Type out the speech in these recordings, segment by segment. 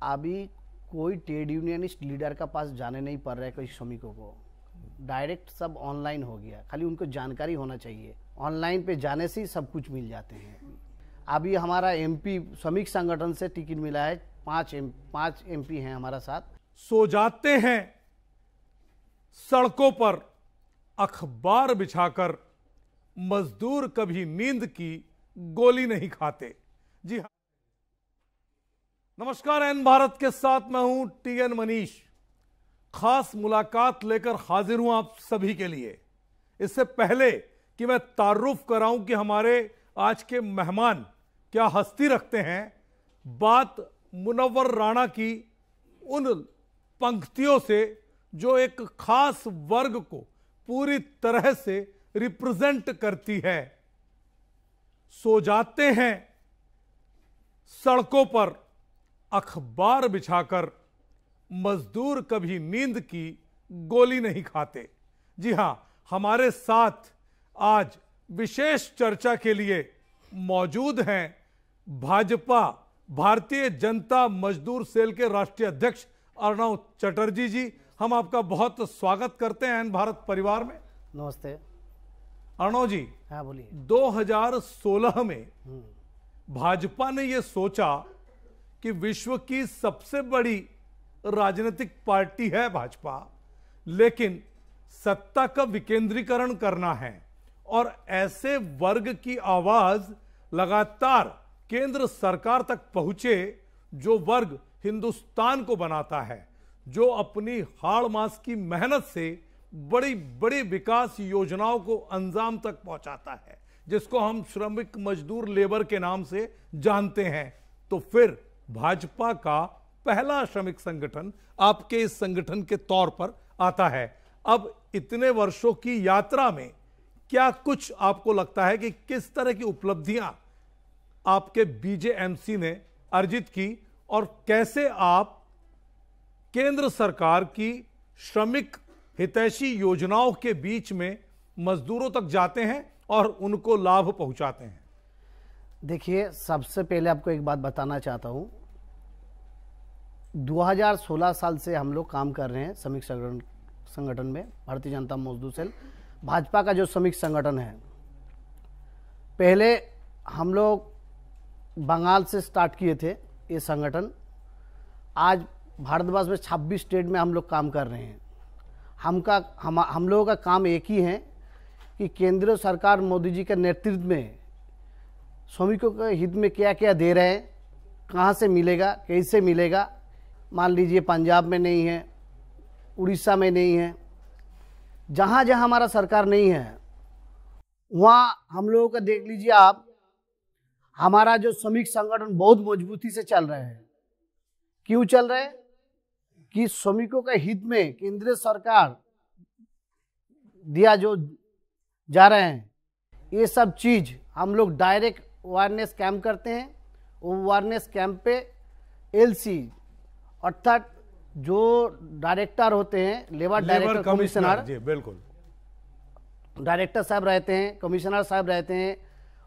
अभी कोई trade unionist leader का पास जाने नहीं पड़ रहा है कोई श्रमिकों को। डायरेक्ट सब ऑनलाइन हो गया, खाली उनको जानकारी होना चाहिए। ऑनलाइन पे जाने से ही सब कुछ मिल जाते हैं। अभी हमारा एमपी श्रमिक संगठन से टिकट मिला है, 5 एमपी हैं हमारा साथ। सो जाते हैं सड़कों पर अखबार बिछाकर, मजदूर कभी नींद की गोली नहीं खाते। जी हाँ, नमस्कार, एन भारत के साथ मैं हूं टीएन मनीष। खास मुलाकात लेकर हाजिर हूं आप सभी के लिए। इससे पहले कि मैं तारुफ कराऊं कि हमारे आज के मेहमान क्या हस्ती रखते हैं, बात मुनव्वर राणा की उन पंक्तियों से जो एक खास वर्ग को पूरी तरह से रिप्रेजेंट करती है। सो जाते हैं सड़कों पर अखबार बिछाकर, मजदूर कभी नींद की गोली नहीं खाते। जी हां, हमारे साथ आज विशेष चर्चा के लिए मौजूद हैं भाजपा भारतीय जनता मजदूर सेल के राष्ट्रीय अध्यक्ष अर्णव चटर्जी जी। हम आपका बहुत स्वागत करते हैं एन भारत परिवार में। नमस्ते अर्णव जी। हाँ बोलिए। 2016 में भाजपा ने यह सोचा कि विश्व की सबसे बड़ी राजनीतिक पार्टी है भाजपा, लेकिन सत्ता का विकेंद्रीकरण करना है और ऐसे वर्ग की आवाज लगातार केंद्र सरकार तक पहुंचे जो वर्ग हिंदुस्तान को बनाता है, जो अपनी हाड़ मास की मेहनत से बड़ी बड़ी विकास योजनाओं को अंजाम तक पहुंचाता है, जिसको हम श्रमिक मजदूर लेबर के नाम से जानते हैं। तो फिर भाजपा का पहला श्रमिक संगठन आपके इस संगठन के तौर पर आता है। अब इतने वर्षों की यात्रा में क्या कुछ आपको लगता है कि किस तरह की उपलब्धियां आपके बीजेएमसी ने अर्जित की और कैसे आप केंद्र सरकार की श्रमिक हितैषी योजनाओं के बीच में मजदूरों तक जाते हैं और उनको लाभ पहुंचाते हैं? देखिए, सबसे पहले आपको एक बात बताना चाहता हूं। 2016 साल से हम लोग काम कर रहे हैं श्रमिक संगठन में। भारतीय जनता मजदूर सेल भाजपा का जो श्रमिक संगठन है, पहले हम लोग बंगाल से स्टार्ट किए थे ये संगठन। आज भारतवर्ष में 26 स्टेट में हम लोग काम कर रहे हैं। हम लोगों का काम एक ही है कि केंद्र सरकार मोदी जी के नेतृत्व में श्रमिकों के हित में क्या क्या दे रहे हैं, कहाँ से मिलेगा, कैसे मिलेगा। मान लीजिए पंजाब में नहीं है, उड़ीसा में नहीं है, जहाँ जहाँ हमारा सरकार नहीं है वहाँ हम लोगों का देख लीजिए आप, हमारा जो श्रमिक संगठन बहुत मजबूती से चल रहे हैं। क्यों चल रहे हैं? कि श्रमिकों के हित में केंद्र सरकार दिया जो जा रहे हैं, ये सब चीज हम लोग डायरेक्ट अवेयरनेस कैंप करते हैं। वो अवेयरनेस कैंप पे एलसी अर्थात जो डायरेक्टर होते हैं, लेबर डायरेक्टर कमिश्नर, जी बिल्कुल, डायरेक्टर साहब रहते हैं, कमिश्नर साहब रहते हैं,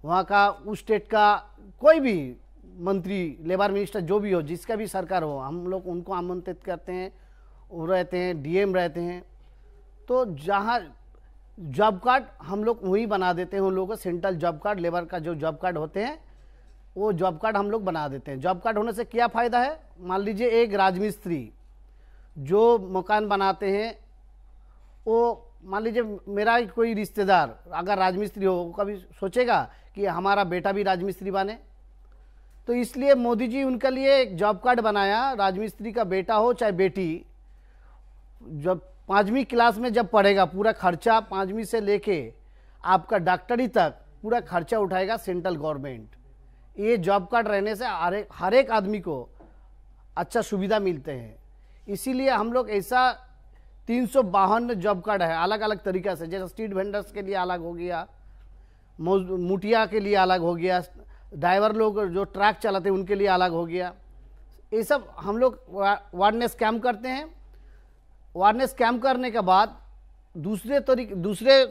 वहाँ का उस स्टेट का कोई भी मंत्री, लेबर मिनिस्टर जो भी हो, जिसका भी सरकार हो, हम लोग उनको आमंत्रित करते हैं। वो रहते हैं, डीएम रहते हैं। तो जहाँ जॉब कार्ड हम लोग वही बना देते हैं उन लोगों को। सेंट्रल जॉब कार्ड, लेबर का जो जॉब कार्ड होते हैं वो जॉब कार्ड हम लोग बना देते हैं। जॉब कार्ड होने से क्या फ़ायदा है? मान लीजिए एक राजमिस्त्री जो मकान बनाते हैं, वो मान लीजिए मेरा कोई रिश्तेदार अगर राजमिस्त्री हो, वो कभी सोचेगा कि हमारा बेटा भी राजमिस्त्री बने? तो इसलिए मोदी जी उनके लिए एक जॉब कार्ड बनाया। राजमिस्त्री का बेटा हो चाहे बेटी, जब 5वीं क्लास में जब पढ़ेगा, पूरा खर्चा 5वीं से लेके आपका डॉक्टरी तक पूरा खर्चा उठाएगा सेंट्रल गवर्नमेंट। ये जॉब कार्ड रहने से हर एक आदमी को अच्छा सुविधा मिलते हैं। इसीलिए हम लोग ऐसा 352 जॉब कार्ड है अलग अलग तरीक़ा से। जैसे स्ट्रीट वेंडर्स के लिए अलग हो गया, मुटिया के लिए अलग हो गया, ड्राइवर लोग जो ट्रक चलाते हैं उनके लिए अलग हो गया। ये सब हम लोग अवेयरनेस कैंप करते हैं। अवेयरनेस कैंप करने के बाद दूसरे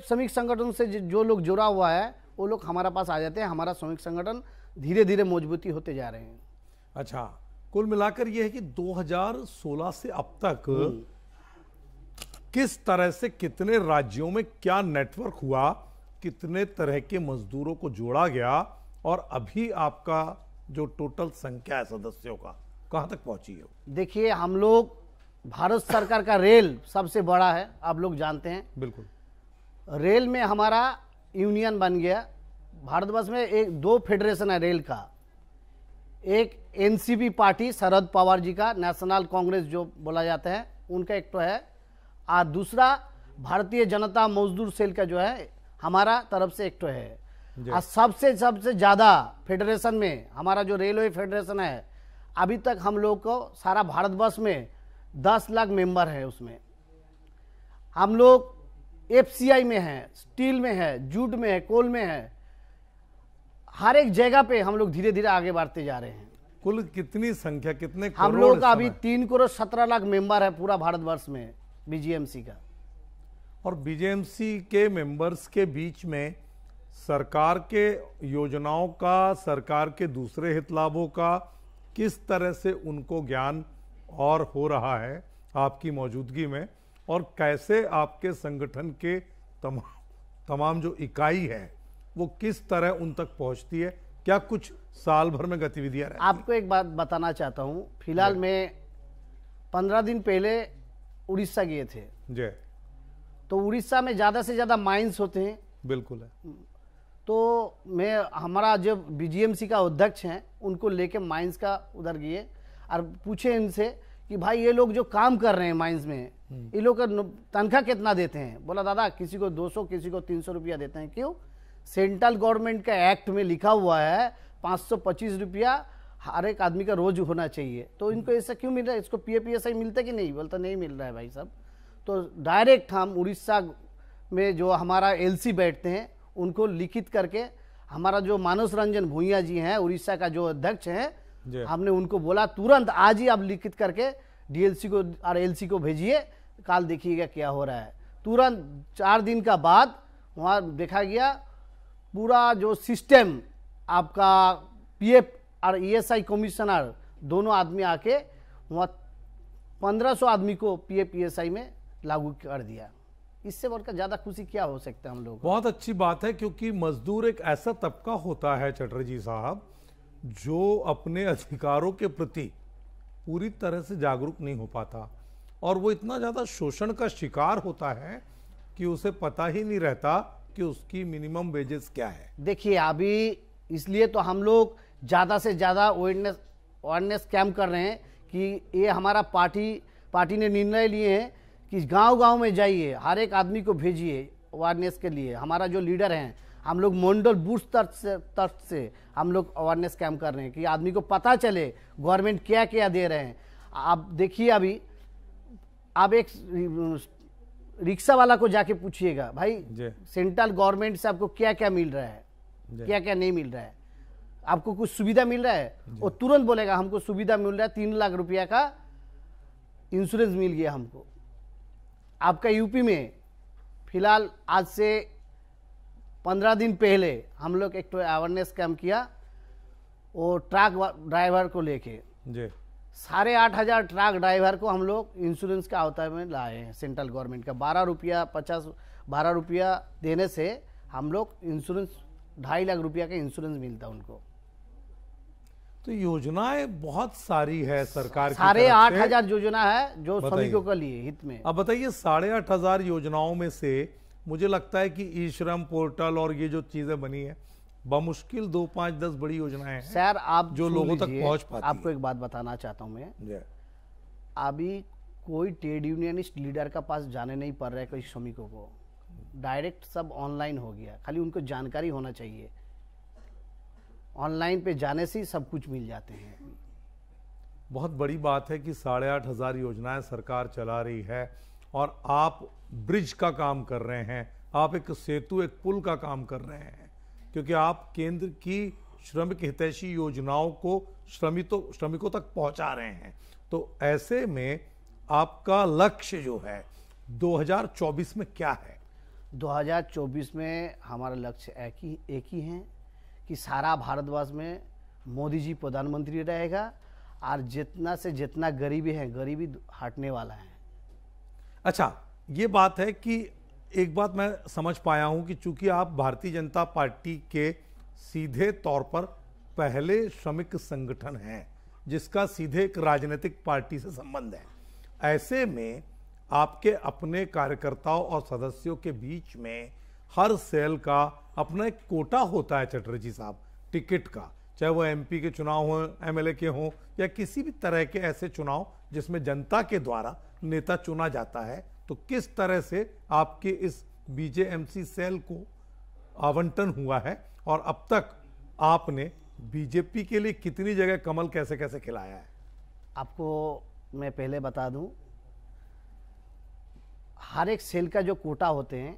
श्रमिक संगठन से जो लोग जुड़ा हुआ है वो लोग हमारे पास आ जाते हैं। हमारा श्रमिक संगठन धीरे धीरे मजबूती होते जा रहे हैं। अच्छा, कुल मिलाकर यह है कि 2016 से अब तक किस तरह से कितने राज्यों में क्या नेटवर्क हुआ, कितने तरह के मजदूरों को जोड़ा गया, और अभी आपका जो टोटल संख्या है सदस्यों का कहां तक पहुंची है? देखिए, हम लोग भारत सरकार का रेल सबसे बड़ा है, आप लोग जानते हैं। बिल्कुल। रेल में हमारा यूनियन बन गया। भारतवर्ष में एक 2 फेडरेशन है रेल का। एक एनसीपी पार्टी शरद पवार जी का, नेशनल कांग्रेस जो बोला जाता है, उनका एक तो है, और दूसरा भारतीय जनता मजदूर सेल का जो है हमारा तरफ से एक तो है। और सबसे ज्यादा फेडरेशन में हमारा जो रेलवे फेडरेशन है, अभी तक हम लोग को सारा भारतवर्ष में 10 लाख मेंबर है। उसमें हम लोग एफसीआई में है, स्टील में है, जूट में है, कोल में है, हर एक जगह पे हम लोग धीरे धीरे आगे बढ़ते जा रहे हैं। कुल कितनी संख्या, कितने हम लोग का अभी 3 करोड़ 17 लाख मेंबर है पूरा भारतवर्ष में बीजेएमसी का। और बीजेएमसी के मेंबर्स के बीच में सरकार के योजनाओं का, सरकार के दूसरे हित लाभों का किस तरह से उनको ज्ञान और हो रहा है आपकी मौजूदगी में, और कैसे आपके संगठन के तमाम जो इकाई है वो किस तरह उन तक पहुंचती है? क्या कुछ साल भर में गतिविधियां रहती? आपको एक बात बताना चाहता हूं। फिलहाल मैं 15 दिन पहले उड़ीसा गए थे। जय। तो उड़ीसा में ज्यादा से ज्यादा माइंस होते हैं। बिल्कुल है। तो मैं, हमारा जो बीजीएमसी का अध्यक्ष हैं, उनको लेके माइंस का उधर गए और पूछे इनसे कि भाई ये लोग जो काम कर रहे हैं माइंस में, ये लोग का तनख्वाह कितना देते हैं? बोला दादा किसी को 200, किसी को 300 रुपया देते हैं। क्यों? सेंट्रल गवर्नमेंट का एक्ट में लिखा हुआ है 525 रुपया हर एक आदमी का रोज होना चाहिए। तो इनको ऐसा क्यों मिल रहा है? इसको पीएफईएसआई मिलता कि नहीं? बोलता नहीं मिल रहा है भाई साहब। तो डायरेक्ट हम उड़ीसा में जो हमारा एलसी बैठते हैं उनको लिखित करके, हमारा जो मानस रंजन भूइया जी हैं उड़ीसा का जो अध्यक्ष हैं, हमने उनको बोला तुरंत आज ही आप लिखित करके डीएलसी को और एलसी को भेजिए, कल देखिएगा क्या हो रहा है। तुरंत 4 दिन का बाद वहाँ देखा गया पूरा जो सिस्टम आपका पीएफ और ईएसआई कमिश्नर दोनों आदमी आके वहाँ 1500 आदमी को पीएफ ईएसआई में लागू कर दिया। इससे बढ़कर ज्यादा खुशी क्या हो सकता है हम लोग? बहुत अच्छी बात है, क्योंकि मजदूर एक ऐसा तबका होता है चटर्जी साहब जो अपने अधिकारों के प्रति पूरी तरह से जागरूक नहीं हो पाता, और वो इतना ज्यादा शोषण का शिकार होता है कि उसे पता ही नहीं रहता कि उसकी मिनिमम वेजेस क्या है। देखिए, अभी इसलिए तो हम लोग ज्यादा से ज्यादा अवेयरनेस कैंप कर रहे हैं कि ये हमारा पार्टी ने निर्णय लिए हैं कि गांव-गांव में जाइए, हर एक आदमी को भेजिए अवेयरनेस के लिए। हमारा जो लीडर हैं, हम लोग मंडल बूथ तक से हम लोग अवेयरनेस कैंप कर रहे हैं कि आदमी को पता चले गवर्नमेंट क्या क्या दे रहे हैं। आप देखिए, अभी आप एक रिक्शा वाला को जाके पूछिएगा भाई सेंट्रल गवर्नमेंट से आपको क्या क्या मिल रहा है, क्या क्या नहीं मिल रहा है, आपको कुछ सुविधा मिल रहा है? वो तुरंत बोलेगा हमको सुविधा मिल रहा है, 3 लाख रुपया का इंश्योरेंस मिल गया हमको। आपका यूपी में फिलहाल आज से 15 दिन पहले हम लोग एक तो अवेयरनेस कैंप किया, वो ट्रक ड्राइवर को लेके 8,500 ट्रक ड्राइवर को हम लोग इंश्योरेंस का आवता में लाए हैं। सेंट्रल गवर्नमेंट का 12 रुपया देने से हम लोग इंश्योरेंस 2.5 लाख रुपया का इंश्योरेंस मिलता है उनको। तो योजनाएं बहुत सारी है सरकार की, 8,500 योजना है जो श्रमिकों के लिए हित में। अब बताइए, 8,500 योजनाओं में से मुझे लगता है कि ई श्रम पोर्टल और ये जो चीजें बनी है, बमुश्किल 2, 5, 10 बड़ी योजनाएं हैं सर, आप जो लोगों तक पहुंच पाती। आपको एक बात बताना चाहता हूं मैं, अभी कोई ट्रेड यूनियनिस्ट लीडर का पास जाने नहीं पड़ रहा है कोई श्रमिकों को, डायरेक्ट सब ऑनलाइन हो गया। खाली उनको जानकारी होना चाहिए, ऑनलाइन पे जाने से ही सब कुछ मिल जाते हैं। बहुत बड़ी बात है कि 8,500 योजनाएं सरकार चला रही है, और आप ब्रिज का काम कर रहे हैं, आप एक सेतु, एक पुल का काम कर रहे हैं, क्योंकि आप केंद्र की श्रमिक हितैषी योजनाओं को श्रमिकों तक पहुंचा रहे हैं। तो ऐसे में आपका लक्ष्य जो है 2024 में क्या है? 2024 में हमारा लक्ष्य एक ही है कि सारा भारतवर्ष में मोदी जी प्रधानमंत्री रहेगा, और जितना से जितना गरीबी है, गरीबी हटने वाला है। अच्छा, ये बात है कि एक बात मैं समझ पाया हूं कि चूंकि आप भारतीय जनता पार्टी के सीधे तौर पर पहले श्रमिक संगठन हैं जिसका सीधे एक राजनीतिक पार्टी से संबंध है, ऐसे में आपके अपने कार्यकर्ताओं और सदस्यों के बीच में हर सेल का अपना एक कोटा होता है चटर्जी साहब, टिकट का, चाहे वो एमपी के चुनाव हो, एमएलए के हों, या किसी भी तरह के ऐसे चुनाव जिसमें जनता के द्वारा नेता चुना जाता है। तो किस तरह से आपके इस बीजेएमसी सेल को आवंटन हुआ है और अब तक आपने बीजेपी के लिए कितनी जगह कमल कैसे कैसे खिलाया है? आपको मैं पहले बता दूं, हर एक सेल का जो कोटा होते हैं,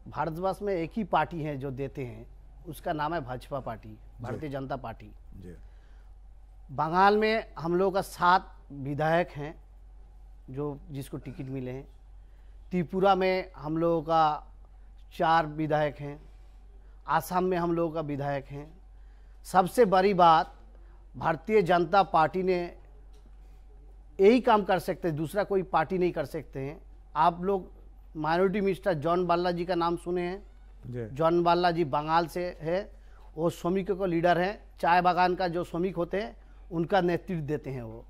भारतवर्ष में एक ही पार्टी है जो देते हैं, उसका नाम है भाजपा पार्टी, भारतीय जनता पार्टी। बंगाल में हम लोगों का 7 विधायक हैं जो जिसको टिकट मिले हैं। त्रिपुरा में हम लोगों का 4 विधायक हैं। आसाम में हम लोगों का विधायक हैं। सबसे बड़ी बात, भारतीय जनता पार्टी ने यही काम कर सकते हैं, दूसरा कोई पार्टी नहीं कर सकते हैं। आप लोग माइनॉरिटी मिनिस्टर जॉन बाल्ला जी का नाम सुने हैं? जॉन बाल्ला जी बंगाल से है, वो श्रमिकों का लीडर हैं। चाय बागान का जो श्रमिक होते हैं उनका नेतृत्व देते हैं वो,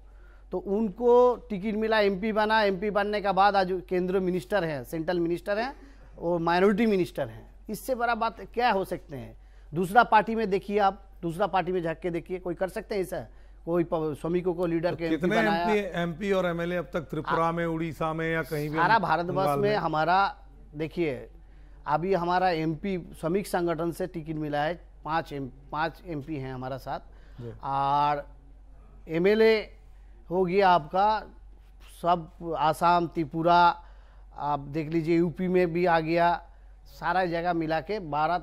तो उनको टिकट मिला, एमपी बना। एमपी बनने के बाद आज केंद्रीय मिनिस्टर हैं, सेंट्रल मिनिस्टर हैं और माइनॉरिटी मिनिस्टर हैं। इससे बड़ा बात क्या हो सकते हैं? दूसरा पार्टी में देखिए, आप दूसरा पार्टी में झाँक के देखिए, कोई कर सकते हैं ऐसा? कोई श्रमिकों को लीडर तो के कितने एमपी और एमएलए अब तक त्रिपुरा में, उड़ीसा में या कहीं भी? सारा भारतवर्ष में हमारा देखिए, अभी हमारा एमपी श्रमिक संगठन से टिकट मिला है, 5 एमपी हैं हमारा साथ, और एमएलए हो गया आपका सब आसाम, त्रिपुरा, आप देख लीजिए यूपी में भी आ गया। सारा जगह मिला के 12,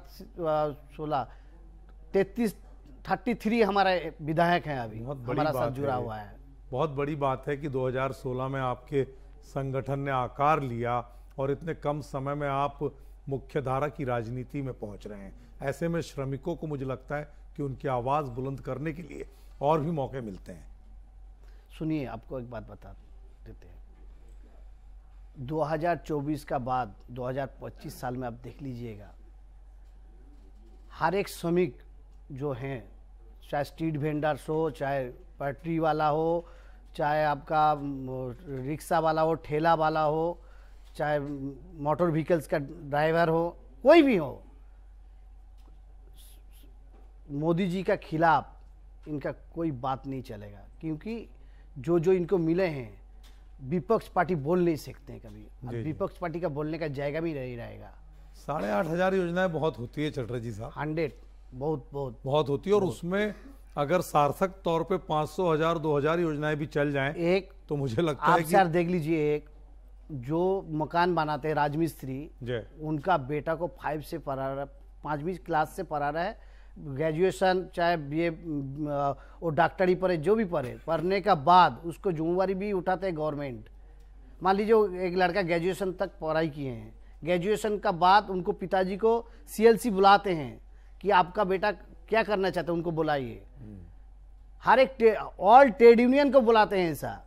16, 33 हमारा विधायक हैं अभी हमारा साथ जुड़ा हुआ है। बहुत बड़ी बात है कि 2016 में आपके संगठन ने आकार लिया और इतने कम समय में आप मुख्य धारा की राजनीति में पहुंच रहे हैं। ऐसे में श्रमिकों को मुझे लगता है कि उनकी आवाज बुलंद करने के लिए और भी मौके मिलते हैं। सुनिए, आपको एक बात बता देते हैं, 2024 का बाद 2025 साल में आप देख लीजिएगा, हर एक श्रमिक जो हैं, चाहे स्ट्रीट वेंडर्स हो, चाहे पटरी वाला हो, चाहे आपका रिक्शा वाला हो, ठेला वाला हो, चाहे मोटर व्हीकल्स का ड्राइवर हो, कोई भी हो, मोदी जी का खिलाफ इनका कोई बात नहीं चलेगा। क्योंकि जो जो इनको मिले हैं, विपक्ष पार्टी बोल नहीं सकते हैं कभी। विपक्ष पार्टी का बोलने का जायगा भी नहीं रहेगा। 8,500 योजनाएं बहुत होती है चटर्जी साहब, 100 बहुत होती है, और उसमें अगर सार्थक तौर पे 500, 1000, 2000 योजनाएं भी चल जाएं, एक तो मुझे लगता है कि आप देख लीजिए, एक जो मकान बनाते हैं राजमिस्त्री, उनका बेटा को 5वीं क्लास से पढ़ा रहा है, ग्रेजुएशन चाहे बीए वो डॉक्टरी पढ़े, जो भी पढ़ने का बाद उसको जिम्मेवारी भी उठाते हैं गवर्नमेंट। मान लीजिए एक लड़का ग्रेजुएशन तक पढ़ाई किए हैं, ग्रेजुएशन का बाद उनको पिताजी को सीएलसी बुलाते हैं कि आपका बेटा क्या करना चाहते हैं, उनको बुलाइए। हर एक ऑल ट्रेड यूनियन को बुलाते हैं ऐसा,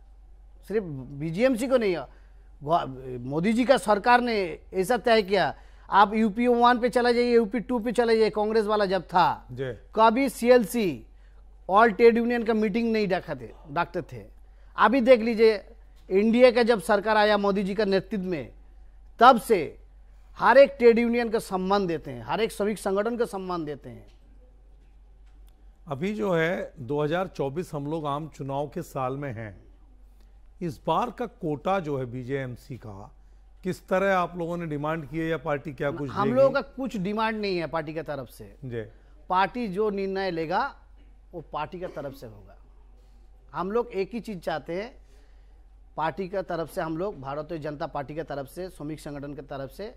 सिर्फ बीजेएमसी को नहीं। मोदी जी का सरकार ने ऐसा तय किया, आप यूपी 1 पे चला जाइए, यूपी 2 पे चला जाइए, कांग्रेस वाला जब था कभी सीएलसी ऑल ट्रेड यूनियन का मीटिंग नहीं डाकते थे। अभी देख लीजिए, इंडिया का जब सरकार आया मोदी जी का नेतृत्व में, तब से हर एक ट्रेड यूनियन का सम्मान देते हैं, हर एक श्रमिक संगठन का सम्मान देते हैं। अभी जो है 2024 हम लोग आम चुनाव के साल में हैं, इस बार का कोटा जो है बीजेएमसी का, किस तरह आप लोगों ने डिमांड की है या पार्टी क्या कुछ हम लोगों का कुछ डिमांड नहीं है पार्टी की तरफ से। पार्टी जो निर्णय लेगा वो पार्टी की तरफ से होगा। हम लोग एक ही चीज चाहते हैं, पार्टी की तरफ से, हम लोग भारतीय जनता पार्टी की तरफ से, श्रमिक संगठन की तरफ से,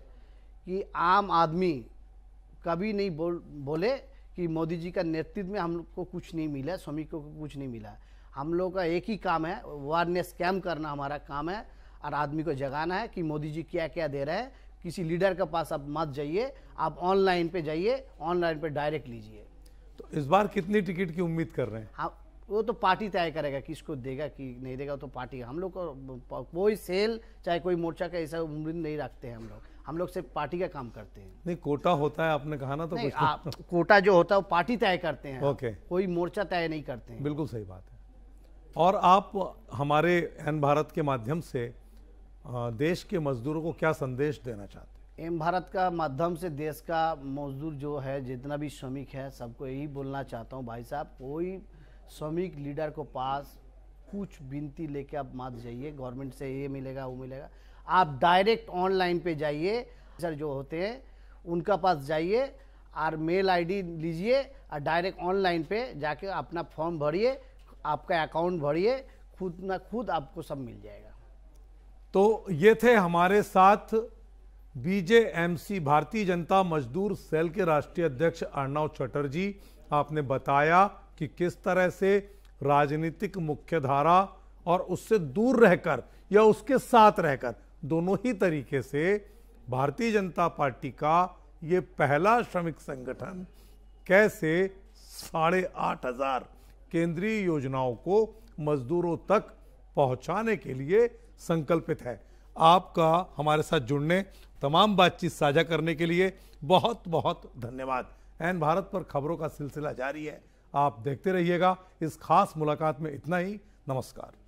कि आम आदमी कभी नहीं बोले कि मोदी जी का नेतृत्व में हम लोग को कुछ नहीं मिला, श्रमिकों को कुछ नहीं मिला। हम लोग का एक ही काम है, अवेयरनेस कैम्प करना हमारा काम है, और आदमी को जगाना है कि मोदी जी क्या क्या दे रहे हैं। किसी लीडर के पास आप मत जाइए, आप ऑनलाइन पे जाइए, ऑनलाइन पे डायरेक्ट लीजिए। तो इस बार कितनी टिकट की उम्मीद कर रहे हैं? वो तो पार्टी तय करेगा किसको देगा कि नहीं देगा, वो तो पार्टी। हम लोग को कोई सेल चाहे कोई मोर्चा का ऐसा उम्मीद नहीं रखते हैं। हम लोग सिर्फ पार्टी का काम करते हैं। नहीं, कोटा होता है आपने कहा ना, तो कुछ कोटा जो होता है वो पार्टी तय करते हैं। ओके, कोई मोर्चा तय नहीं करते हैं। बिल्कुल सही बात है। और आप हमारे एन भारत के माध्यम से देश के मजदूरों को क्या संदेश देना चाहते हैं? एम भारत का माध्यम से देश का मजदूर जो है, जितना भी श्रमिक है, सबको यही बोलना चाहता हूँ, भाई साहब कोई श्रमिक लीडर को पास कुछ विनती लेके आप मत जाइए गवर्नमेंट से ये मिलेगा वो मिलेगा। आप डायरेक्ट ऑनलाइन पे जाइए, सर जो होते हैं उनका पास जाइए और मेल आईडी लीजिए और डायरेक्ट ऑनलाइन पे जाके अपना फॉर्म भरिए, आपका अकाउंट भरिए, खुद ना खुद आपको सब मिल जाएगा। तो ये थे हमारे साथ बीजेएमसी भारतीय जनता मजदूर सेल के राष्ट्रीय अध्यक्ष अर्णव चटर्जी। आपने बताया कि किस तरह से राजनीतिक मुख्यधारा और उससे दूर रहकर या उसके साथ रहकर, दोनों ही तरीके से भारतीय जनता पार्टी का ये पहला श्रमिक संगठन कैसे 8,500 केंद्रीय योजनाओं को मजदूरों तक पहुंचाने के लिए संकल्पित है। आपका हमारे साथ जुड़ने, तमाम बातचीत साझा करने के लिए बहुत बहुत धन्यवाद। एन भारत पर खबरों का सिलसिला जारी है, आप देखते रहिएगा। इस खास मुलाकात में इतना ही। नमस्कार।